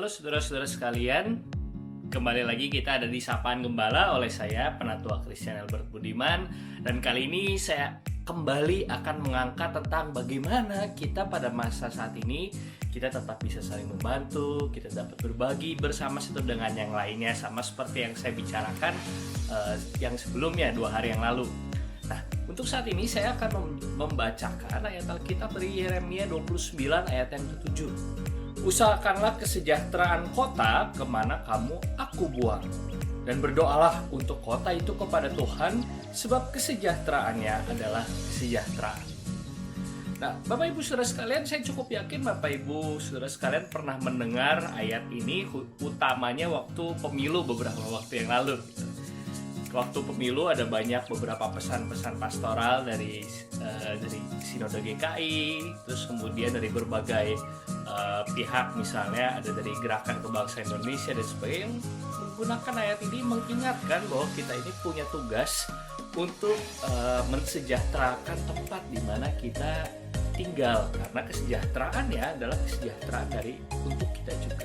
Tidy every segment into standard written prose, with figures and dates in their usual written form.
Halo saudara-saudara sekalian, kembali lagi kita ada di Sapaan Gembala oleh saya, Penatua Christian Albert Budiman. Dan kali ini saya kembali akan mengangkat tentang bagaimana kita pada masa saat ini kita tetap bisa saling membantu, kita dapat berbagi bersama satu dengan yang lainnya, sama seperti yang saya bicarakan yang sebelumnya 2 hari yang lalu. Nah, untuk saat ini saya akan membacakan ayat Alkitab dari Yeremia 29 ayat yang ke-7. Usahakanlah kesejahteraan kota kemana kamu aku buang, dan berdoalah untuk kota itu kepada Tuhan, sebab kesejahteraannya adalah kesejahteraan. Nah, Bapak Ibu Saudara sekalian, saya cukup yakin Bapak Ibu Saudara sekalian pernah mendengar ayat ini, utamanya waktu pemilu beberapa waktu yang lalu. Waktu pemilu ada banyak beberapa pesan-pesan pastoral dari Sinode GKI, terus kemudian dari berbagai pihak, misalnya ada dari Gerakan Kebangsaan Indonesia dan sebagainya, yang menggunakan ayat ini mengingatkan bahwa kita ini punya tugas untuk mensejahterakan tempat di mana kita tinggal, karena kesejahteraannya adalah kesejahteraan untuk kita juga.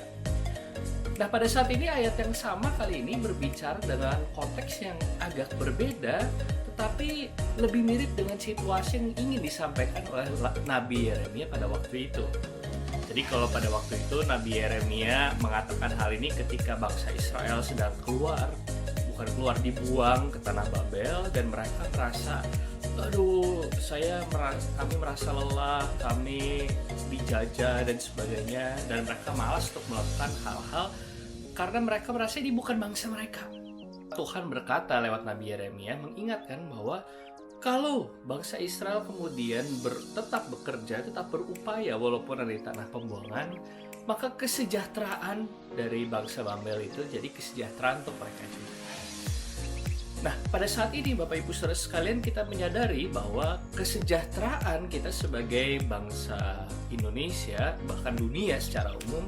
Nah, pada saat ini ayat yang sama kali ini berbicara dengan konteks yang agak berbeda, tetapi lebih mirip dengan situasi yang ingin disampaikan oleh Nabi Yeremia pada waktu itu. Jadi kalau pada waktu itu Nabi Yeremia mengatakan hal ini ketika bangsa Israel sedang dibuang ke tanah Babel, dan mereka merasa, kami merasa lelah, kami dijajah dan sebagainya, dan mereka malas untuk melakukan hal-hal karena mereka merasa ini bukan bangsa mereka. Tuhan berkata lewat Nabi Yeremia mengingatkan bahwa kalau bangsa Israel kemudian tetap bekerja, tetap berupaya walaupun ada di tanah pembuangan, maka kesejahteraan dari bangsa Babel itu jadi kesejahteraan untuk mereka juga. Nah, pada saat ini Bapak Ibu Saudara sekalian, kita menyadari bahwa kesejahteraan kita sebagai bangsa Indonesia, bahkan dunia secara umum,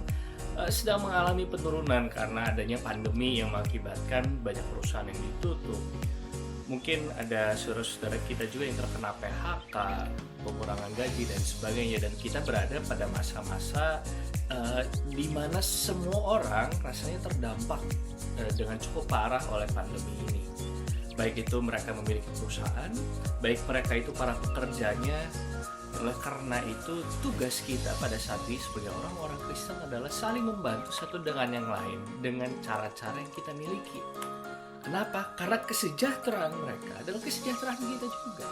sedang mengalami penurunan karena adanya pandemi yang mengakibatkan banyak perusahaan yang ditutup. Mungkin ada saudara-saudara kita juga yang terkena PHK, pengurangan gaji dan sebagainya, dan kita berada pada masa-masa di mana semua orang rasanya terdampak dengan cukup parah oleh pandemi ini. Baik itu mereka memiliki perusahaan, baik mereka itu para pekerjanya. Oleh karena itu, tugas kita pada saat ini sebagai orang-orang Kristen adalah saling membantu satu dengan yang lain dengan cara-cara yang kita miliki. Kenapa? Karena kesejahteraan mereka adalah kesejahteraan kita juga.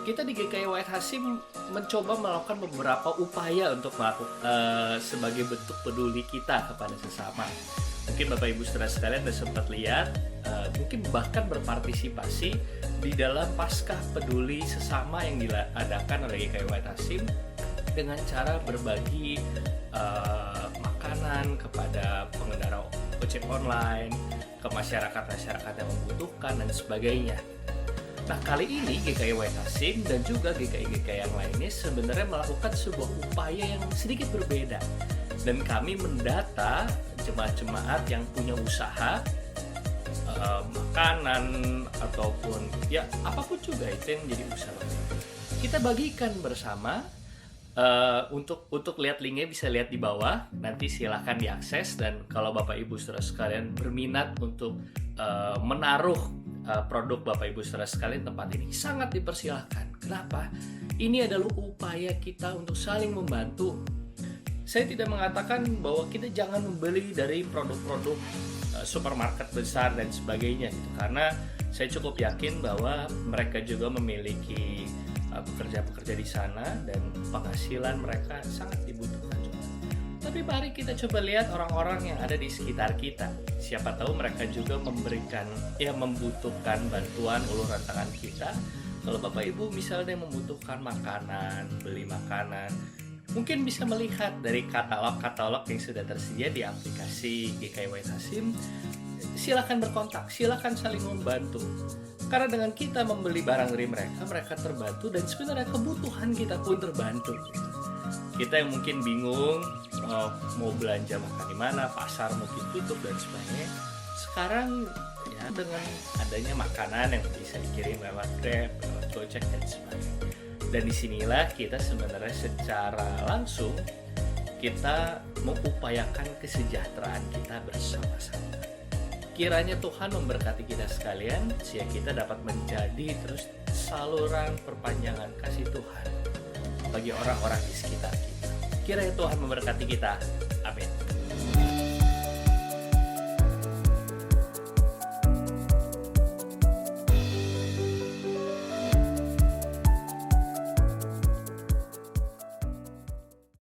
Kita di GKI Wahid Hasim mencoba melakukan beberapa upaya untuk sebagai bentuk peduli kita kepada sesama. Mungkin Bapak Ibu Saudara sekalian sudah sempat lihat, mungkin bahkan berpartisipasi di dalam Paskah Peduli Sesama yang diadakan oleh GKI Wahid Hasim dengan cara berbagi makanan kepada pengendara ojek online, ke masyarakat yang membutuhkan dan sebagainya. Nah, kali ini GKI Wahid Hasim dan juga GKI-GKI yang lainnya sebenarnya melakukan sebuah upaya yang sedikit berbeda. Dan kami mendata jemaat-jemaat yang punya usaha makanan ataupun ya apapun juga itu yang menjadi usaha. Kita bagikan bersama. Untuk lihat linknya bisa lihat di bawah, nanti silahkan diakses. Dan kalau Bapak Ibu Saudara sekalian berminat untuk menaruh produk Bapak Ibu Saudara sekalian, tempat ini sangat dipersilahkan. Kenapa? Ini adalah upaya kita untuk saling membantu. Saya tidak mengatakan bahwa kita jangan membeli dari produk-produk supermarket besar dan sebagainya gitu, karena saya cukup yakin bahwa mereka juga memiliki pekerja-pekerja di sana dan penghasilan mereka sangat dibutuhkan juga. Tapi mari kita coba lihat orang-orang yang ada di sekitar kita. Siapa tahu mereka juga membutuhkan bantuan uluran tangan kita. Kalau Bapak Ibu misalnya membutuhkan makanan, beli makanan, mungkin bisa melihat dari katalog-katalog yang sudah tersedia di aplikasi GKI Wahid Hasim. Silakan berkontak, silakan saling membantu. Karena dengan kita membeli barang dari mereka terbantu, dan sebenarnya kebutuhan kita pun terbantu. Kita yang mungkin bingung mau belanja makan di mana, pasar mungkin tutup dan sebagainya. Sekarang ya dengan adanya makanan yang bisa dikirim lewat Grab, lewat Gojek dan sebagainya. Dan disinilah kita sebenarnya secara langsung kita mengupayakan kesejahteraan kita bersama-sama. Kiranya Tuhan memberkati kita sekalian, sehingga kita dapat menjadi terus saluran perpanjangan kasih Tuhan bagi orang-orang di sekitar kita. Kiranya Tuhan memberkati kita.